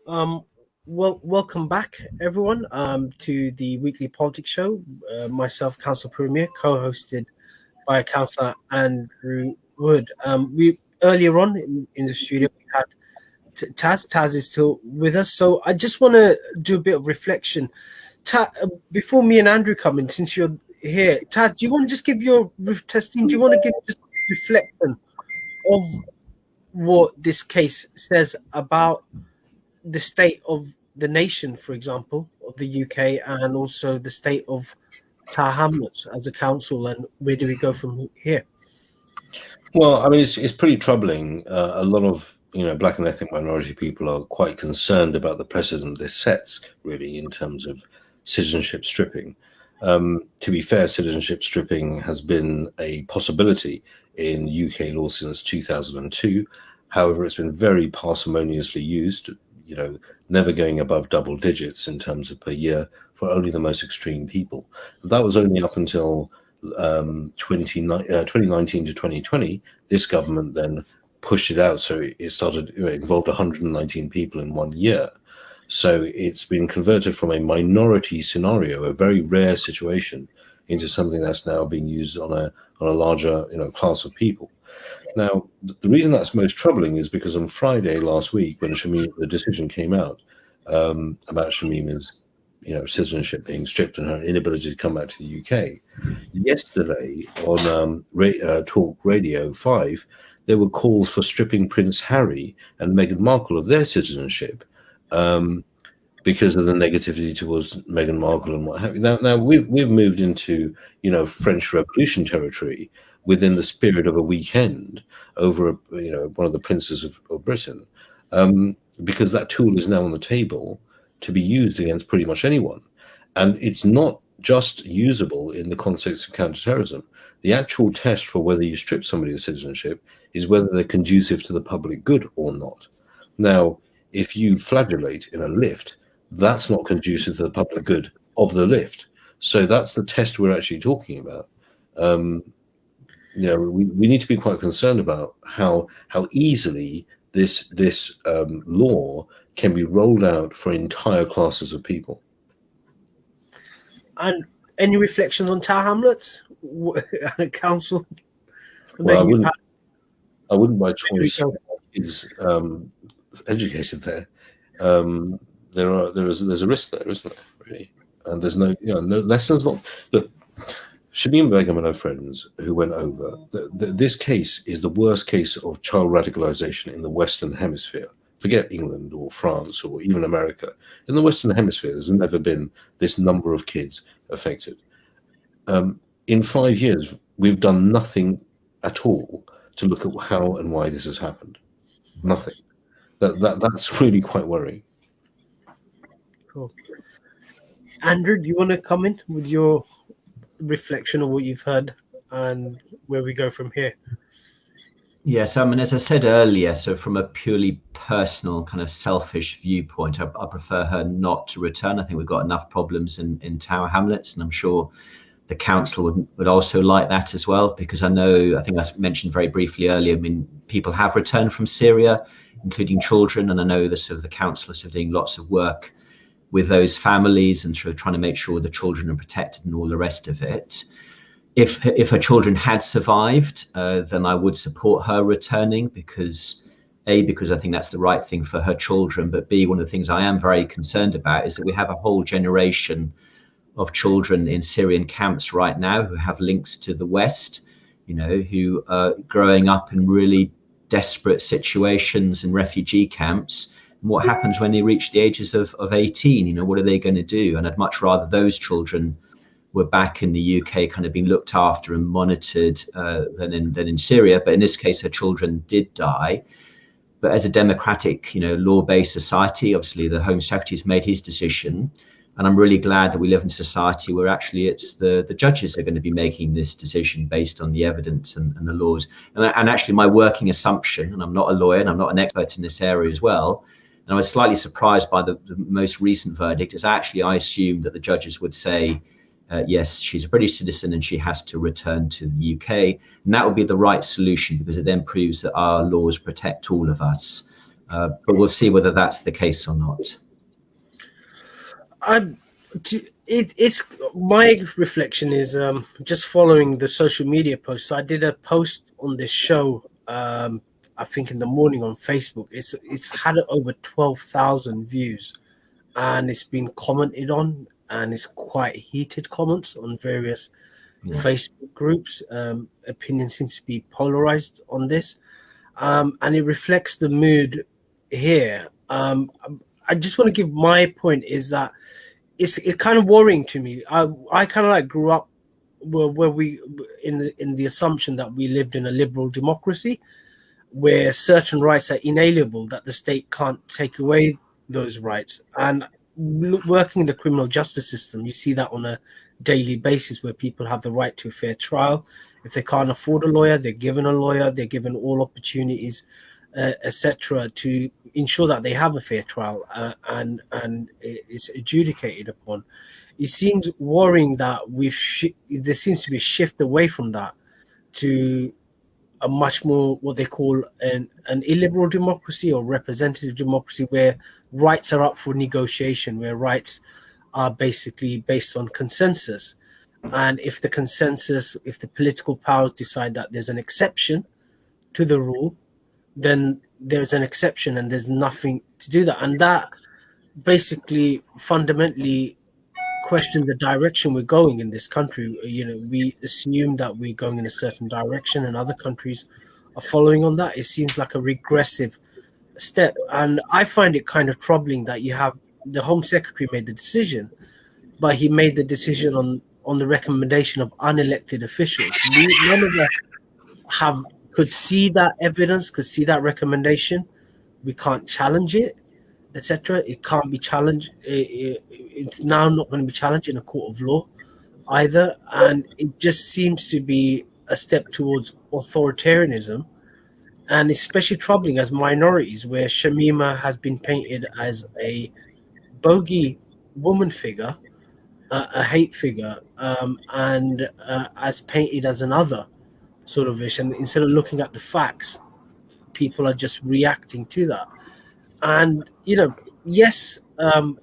Um, welcome back, everyone, to the weekly politics show. Myself, Council Premier, co-hosted by Councillor Andrew Wood. We earlier on in the studio we had Taz. Taz is still with us, so I just want to do a bit of reflection. Before me and Andrew come in, since you're here, Taz, do you want to just give your testing? Do you want to give just reflection of what this case says about the state of the nation, for example, of the UK, and also the state of Tower Hamlets as a council, and where do we go from here? Well, I mean, it's pretty troubling. A lot of black and ethnic minority people are quite concerned about the precedent this sets, really, in terms of citizenship stripping. To be fair, citizenship stripping has been a possibility in UK law since 2002. However, it's been very parsimoniously used, never going above double digits in terms of per year for only the most extreme people. That was only up until 2019 to 2020. This government then pushed it out, so it involved 119 people in 1 year. So it's been converted from a minority scenario, a very rare situation, into something that's now being used on a larger class of people. Now, the reason that's most troubling is because on Friday last week, when the decision came out about Shamima's citizenship being stripped and her inability to come back to the UK, yesterday on Talk Radio 5, there were calls for stripping Prince Harry and Meghan Markle of their citizenship because of the negativity towards Meghan Markle and what have you. Now we've moved into French Revolution territory within the spirit of a weekend over one of the princes of Britain, because that tool is now on the table to be used against pretty much anyone. And it's not just usable in the context of counterterrorism. The actual test for whether you strip somebody of citizenship is whether they're conducive to the public good or not. Now, if you flagellate in a lift, that's not conducive to the public good of the lift. So that's the test we're actually talking about. We need to be quite concerned about how easily this law can be rolled out for entire classes of people. And any reflections on Tower Hamlets Council? Well, I wouldn't by choice is educated there. There's a risk there, isn't there? Really, and there's no lessons. Look, Shamima Begum and her friends who went over. This case is the worst case of child radicalization in the Western Hemisphere. Forget England or France or even America. In the Western Hemisphere, there's never been this number of kids affected. In 5 years, we've done nothing at all to look at how and why this has happened. Nothing. That's really quite worrying. Cool. Andrew, do you want to come in with your reflection of what you've heard and where we go from here? Yes, I mean, as I said earlier, so from a purely personal kind of selfish viewpoint, I prefer her not to return. I think we've got enough problems in Tower Hamlets, and I'm sure the council would also like that as well, because I think I mentioned very briefly earlier, I mean, people have returned from Syria, including children, and I know the councillors are doing lots of work with those families and sort of trying to make sure the children are protected and all the rest of it. If her children had survived, then I would support her returning because I think that's the right thing for her children. But B, one of the things I am very concerned about is that we have a whole generation of children in Syrian camps right now who have links to the West, who are growing up in really desperate situations in refugee camps. And what happens when they reach the ages of 18? What are they going to do? And I'd much rather those children were back in the UK kind of being looked after and monitored than in Syria. But in this case, her children did die. But as a democratic, law-based society, obviously the Home Secretary's made his decision. And I'm really glad that we live in a society where actually it's the judges are going to be making this decision based on the evidence and the laws. And actually my working assumption, and I'm not a lawyer and I'm not an expert in this area as well, and I was slightly surprised by the most recent verdict, is actually I assumed that the judges would say, yes, she's a British citizen and she has to return to the UK. And that would be the right solution because it then proves that our laws protect all of us. but we'll see whether that's the case or not. It's my reflection is just following the social media posts. So I did a post on this show, I think in the morning on Facebook. It's had over 12,000 views, and it's been commented on, and it's quite heated comments on various Facebook groups. Opinion seems to be polarized on this, and it reflects the mood here. I just want to give my point is that it's kind of worrying to me. I kind of like grew up where we in the assumption that we lived in a liberal democracy where certain rights are inalienable, that the state can't take away those rights. And working in the criminal justice system, you see that on a daily basis where people have the right to a fair trial. If they can't afford a lawyer, they're given a lawyer, they're given all opportunities, etc., to ensure that they have a fair trial and it's adjudicated upon. It seems worrying that there seems to be a shift away from that to a much more what they call an illiberal democracy or representative democracy, where rights are up for negotiation, where rights are basically based on consensus. And if the political powers decide that there's an exception to the rule, then there's an exception and there's nothing to do that. And that basically fundamentally question the direction we're going in this country. We assume that we're going in a certain direction and other countries are following on that. It seems like a regressive step. And I find it kind of troubling that you have the Home Secretary made the decision, but he made the decision on the recommendation of unelected officials. None of us could see that evidence, could see that recommendation. We can't challenge it, etc. It can't be challenged. It's now not going to be challenged in a court of law either. And it just seems to be a step towards authoritarianism, and especially troubling as minorities, where Shamima has been painted as a bogey woman figure, a hate figure, and as painted as another sort of vision. Instead of looking at the facts, people are just reacting to that. And yes, I'm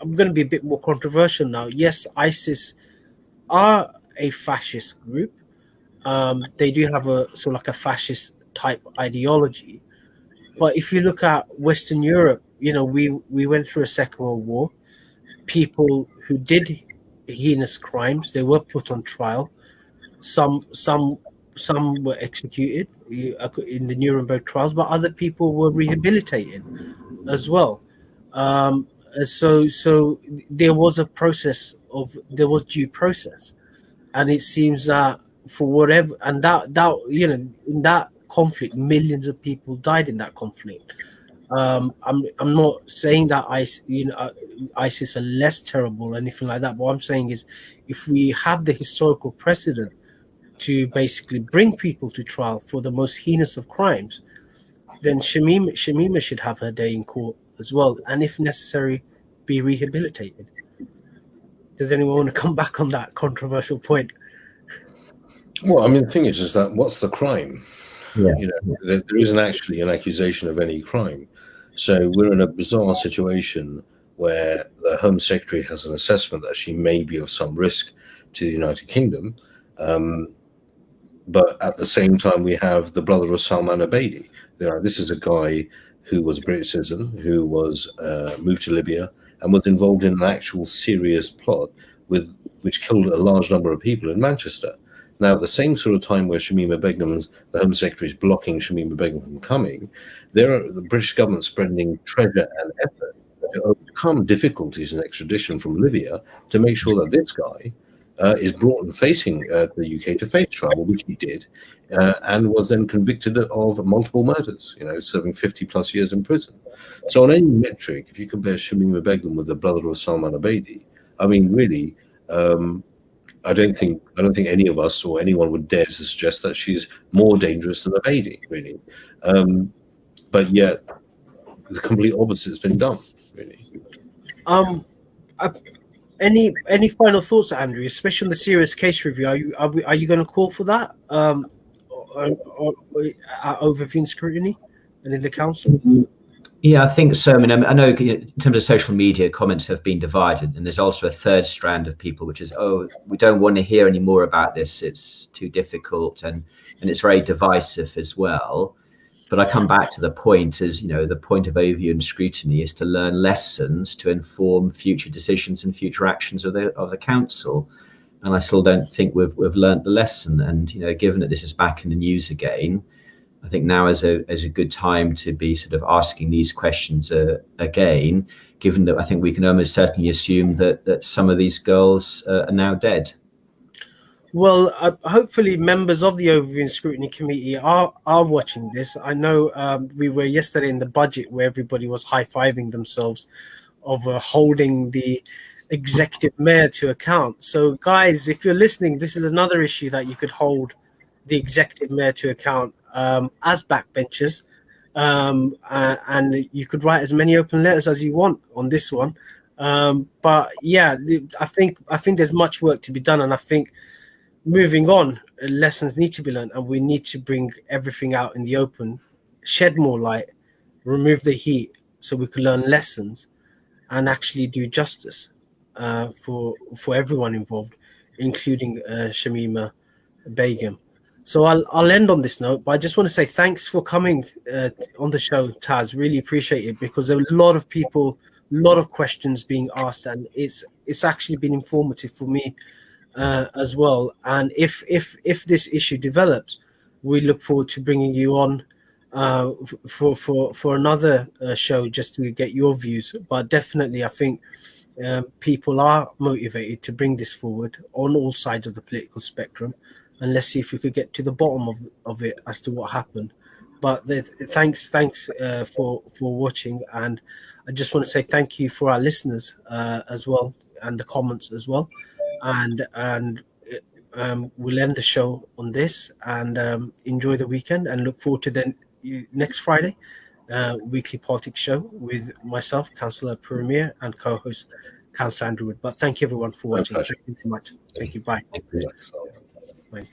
going to be a bit more controversial now. Yes, ISIS are a fascist group. They do have a sort of like a fascist type ideology. But if you look at Western Europe, we went through a Second World War. People who did heinous crimes, they were put on trial. Some were executed in the Nuremberg trials, but other people were rehabilitated as well. So there was a process there was due process, and it seems that for whatever, and that in that conflict, millions of people died in that conflict. I'm not saying that ISIS are less terrible or anything like that. What I'm saying is, if we have the historical precedent to basically bring people to trial for the most heinous of crimes, then Shamima should have her day in court as well, and if necessary, be rehabilitated. Does anyone want to come back on that controversial point? Well, I mean, the thing is that what's the crime? Yeah. There isn't actually an accusation of any crime. So we're in a bizarre situation where the Home Secretary has an assessment that she may be of some risk to the United Kingdom. But at the same time, we have the brother of Salman Abedi. This is a guy who was a British citizen, who was moved to Libya and was involved in an actual serious plot which killed a large number of people in Manchester. Now, at the same sort of time where the Home Secretary is blocking Shamima Begum from coming, the British government spending treasure and effort to overcome difficulties in extradition from Libya to make sure that this guy is brought and facing the UK to face trial, which he did, and was then convicted of multiple murders, serving 50 plus years in prison. So on any metric, if you compare Shamima Begum with the brother of Salman Abedi, I mean, really, I don't think any of us or anyone would dare to suggest that she's more dangerous than Abedi, really. But yet, the complete opposite has been done, really. Any final thoughts, Andrew? Especially on the serious case review, are you going to call for that over scrutiny and in the council? Yeah, I think so. I mean, I know in terms of social media, comments have been divided, and there's also a third strand of people, which is, oh, we don't want to hear any more about this. It's too difficult, and it's very divisive as well. But I come back to the point is, the point of overview and scrutiny is to learn lessons to inform future decisions and future actions of the council. And I still don't think we've learnt the lesson. And given that this is back in the news again, I think now is a good time to be sort of asking these questions again, given that I think we can almost certainly assume that some of these girls are now dead. Well, hopefully members of the Overview and Scrutiny Committee are watching this. I know we were yesterday in the budget where everybody was high-fiving themselves over holding the executive mayor to account. So guys, if you're listening, this is another issue that you could hold the executive mayor to account as backbenchers, and you could write as many open letters as you want on this one. But yeah, I think there's much work to be done, and I think moving on, lessons need to be learned, and we need to bring everything out in the open, shed more light, remove the heat, so we can learn lessons and actually do justice for everyone involved, including Shamima Begum. So I'll end on this note, but I just want to say thanks for coming on the show, Taz. Really appreciate it, because there are a lot of people, a lot of questions being asked, and it's actually been informative for me as well. And if this issue develops, we look forward to bringing you on for another show just to get your views. But definitely, I think people are motivated to bring this forward on all sides of the political spectrum, and let's see if we could get to the bottom of it as to what happened. But thanks for watching, and I just want to say thank you for our listeners as well, and the comments as well, and we'll end the show on this, and enjoy the weekend, and look forward to the next Friday weekly politics show with myself, Councillor Premier, and co-host Councillor Andrew Wood. But thank you everyone for watching. Thank you so much. Thank you. Bye. Thank you. Bye.